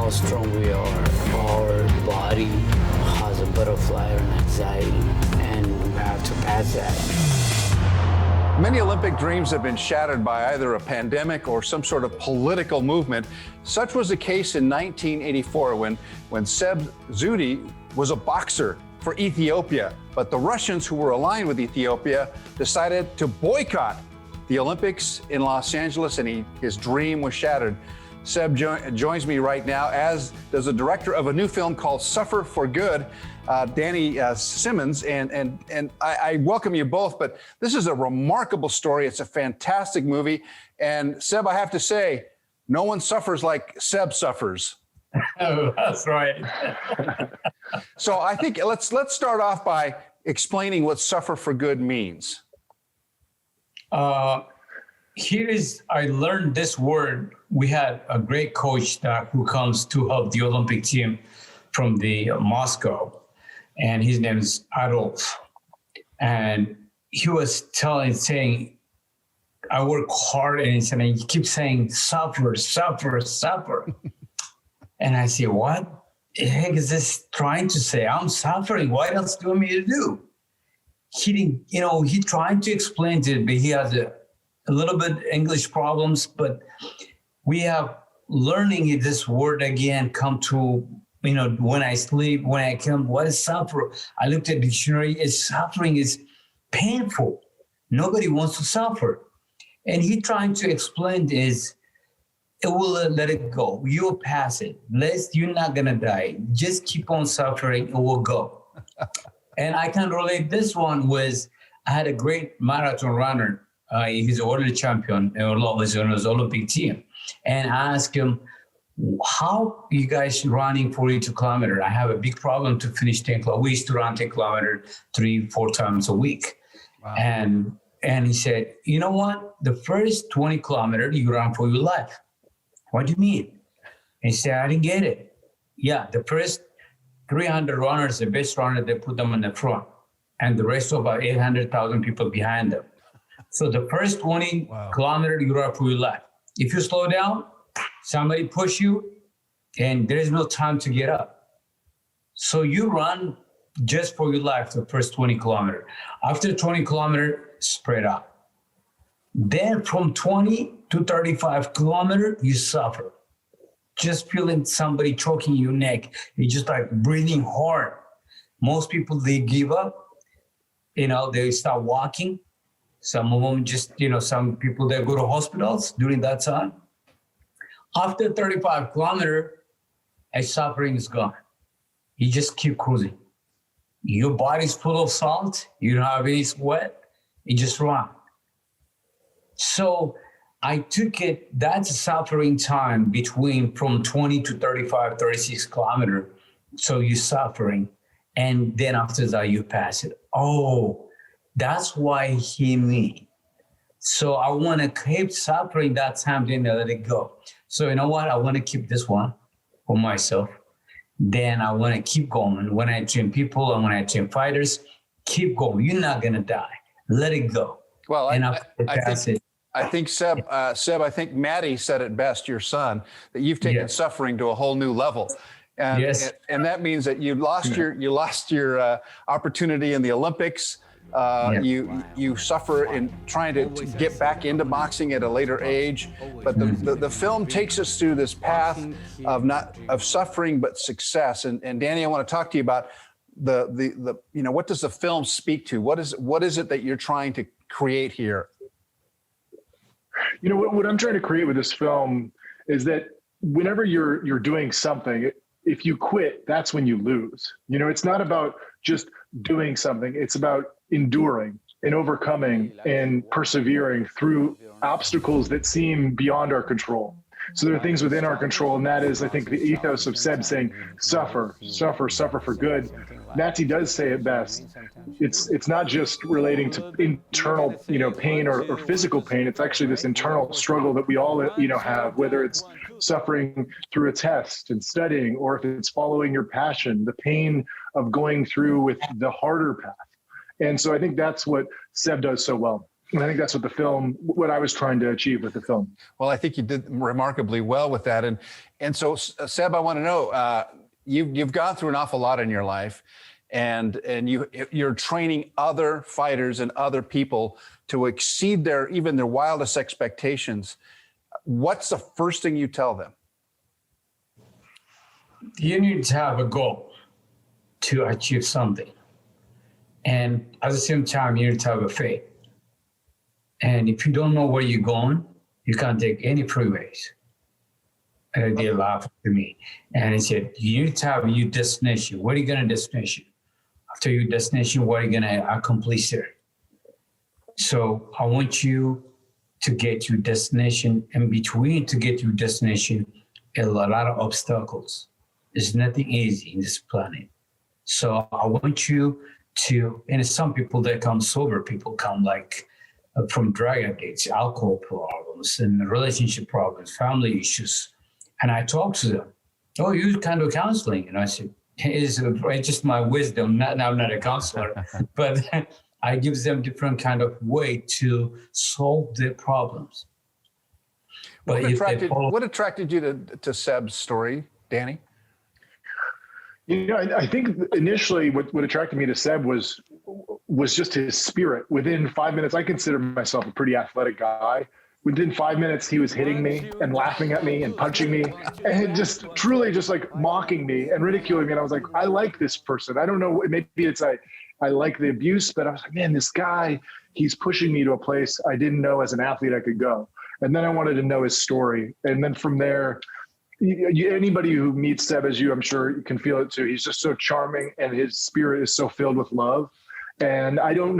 how strong we are. Our body has a butterfly or an anxiety, and we have to pass that. Many Olympic dreams have been shattered by either a pandemic or some sort of political movement. Such was the case in 1984 when Seb Zewdie was a boxer for Ethiopia. But the Russians, who were aligned with Ethiopia, decided to boycott the Olympics in Los Angeles, and his dream was shattered. Seb joins me right now, as does the director of a new film called Suffer for Good, Danny Simmons, and I welcome you both. But this is a remarkable story. It's a fantastic movie, and Seb, I have to say, no one suffers like Seb suffers. Oh, that's right. So I think let's start off by explaining what Suffer for Good means. I learned this word. We had a great coach who comes to help the Olympic team from the Moscow, and his name is Adolf. And he was saying, I work hard, and he keeps saying, suffer, suffer, suffer. And I say, what the heck is this trying to say? I'm suffering. What else do you want me to do? He tried to explain to it, but he has a little bit English problems, but we have learning this word again come to, when I sleep, when I come, what is suffer? I looked at the dictionary, suffering is painful. Nobody wants to suffer. And he trying to explain is, it will let it go. You'll pass it. You're not gonna die. Just keep on suffering, it will go. And I can relate this one with, I had a great marathon runner. He's a world champion and was on his Olympic team. And I asked him, how you guys running 42 kilometers? I have a big problem to finish 10 kilometers. We used to run 10 kilometers 3-4 times a week. Wow. And he said, you know what? The first 20 kilometers you run for your life. What do you mean? And he said, I didn't get it. Yeah, the first 300 runners, the best runner, they put them in the front. And the rest of about 800,000 people behind them. So the first 20 kilometers, you run for your life. If you slow down, somebody push you, and there is no time to get up. So you run just for your life the first 20 kilometers. After 20 kilometers, spread out. Then from 20 to 35 kilometers, you suffer. Just feeling somebody choking your neck. You just like breathing hard. Most people, they give up. They start walking. Some of them just, some people, they go to hospitals during that time. After 35 kilometers, suffering is gone. You just keep cruising. Your body's full of salt. You don't have any sweat. You just run. So I took it, that's a suffering time from 20 to 35, 36 kilometers. So you're suffering. And then after that, you pass it. Oh, that's why he mean. So I want to keep suffering that time, then I let it go. So you know what? I want to keep this one for myself. Then I want to keep going. When I train people and when I train fighters, keep going. You're not going to die. Let it go. Well, I think Seb, I think Maddie said it best, your son, that you've taken suffering to a whole new level. And, and that means that you lost your opportunity in the Olympics. You suffer in trying to get back into boxing at a later age. But the film takes us through this path of suffering but success. And Danny, I want to talk to you about the what does the film speak to? What is it that you're trying to create here? What I'm trying to create with this film is that whenever you're doing something, if you quit, that's when you lose. It's not about just doing something. It's about enduring and overcoming and persevering through obstacles that seem beyond our control. So there are things within our control, and that is, I think, the ethos of Seb saying, suffer, suffer, suffer for good. Natty does say it best. It's not just relating to internal, pain or physical pain. It's actually this internal struggle that we all, have, whether it's suffering through a test and studying, or if it's following your passion, the pain of going through with the harder path. And so I think that's what Seb does so well. And I think that's what I was trying to achieve with the film. Well, I think you did remarkably well with that. And so, Seb, I want to know, you've gone through an awful lot in your life, and you're training other fighters and other people to exceed even their wildest expectations. What's the first thing you tell them? You need to have a goal to achieve something. And at the same time, you need to have a faith. And if you don't know where you're going, you can't take any freeways. And they laughed at me. And he said, you need to have your destination. What are you going to destination? After your destination, what are you going to accomplish there? So I want you to get your destination. In between to get your destination, a lot of obstacles. There's nothing easy in this planet. So I want you to, and some people that come sober, people come like from drug addicts, alcohol problems, and relationship problems, family issues. And I talk to them. Oh, you kind of counseling. And I said, it's just my wisdom. I'm not a counselor, but I give them different kind of way to solve their problems. But what attracted you to Seb's story, Danny? You know, I think initially what attracted me to Seb was just his spirit. Within 5 minutes, I consider myself a pretty athletic guy. Within 5 minutes, he was hitting me and laughing at me and punching me and just truly just like mocking me and ridiculing me. And I was like, I like this person. I don't know, maybe it's I like the abuse, but I was like, man, this guy, he's pushing me to a place I didn't know as an athlete I could go. And then I wanted to know his story. And then from there, anybody who meets Seb as you, I'm sure you can feel it too. He's just so charming and his spirit is so filled with love. And I don't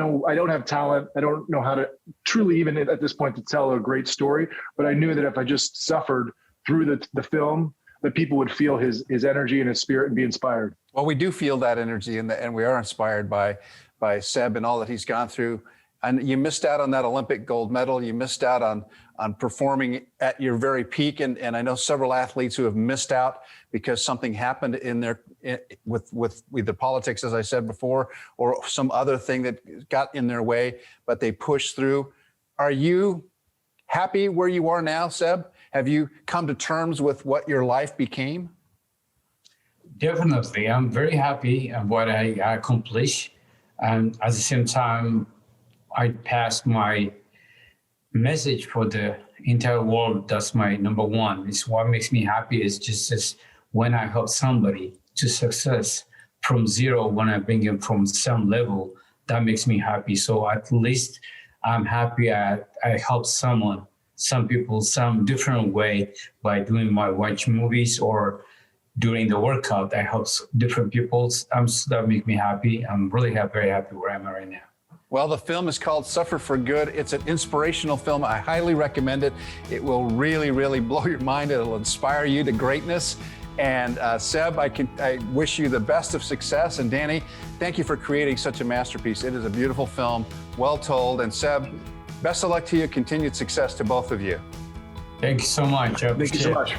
have talent. I don't know how to truly even at this point to tell a great story, but I knew that if I just suffered through the film, that people would feel his energy and his spirit and be inspired. Well, we do feel that energy and we are inspired by Seb and all that he's gone through. And you missed out on that Olympic gold medal. You missed out on performing at your very peak. And I know several athletes who have missed out because something happened with either politics, as I said before, or some other thing that got in their way, but they pushed through. Are you happy where you are now, Seb? Have you come to terms with what your life became? Definitely. I'm very happy of what I accomplished. And at the same time, I passed my message for the entire world. That's my number one. It's what makes me happy is just when I help somebody to success from zero, when I bring them from some level, that makes me happy. So at least I'm happy I help someone, some people, some different way by doing my watch movies or during the workout. I help different people. That make me happy. I'm really very happy where I'm at right now. Well, the film is called Suffer for Good. It's an inspirational film. I highly recommend it. It will really, really blow your mind. It'll inspire you to greatness. And Seb, I wish you the best of success. And Danny, thank you for creating such a masterpiece. It is a beautiful film, well told. And Seb, best of luck to you. Continued success to both of you. Thank you so much. Thank you so much.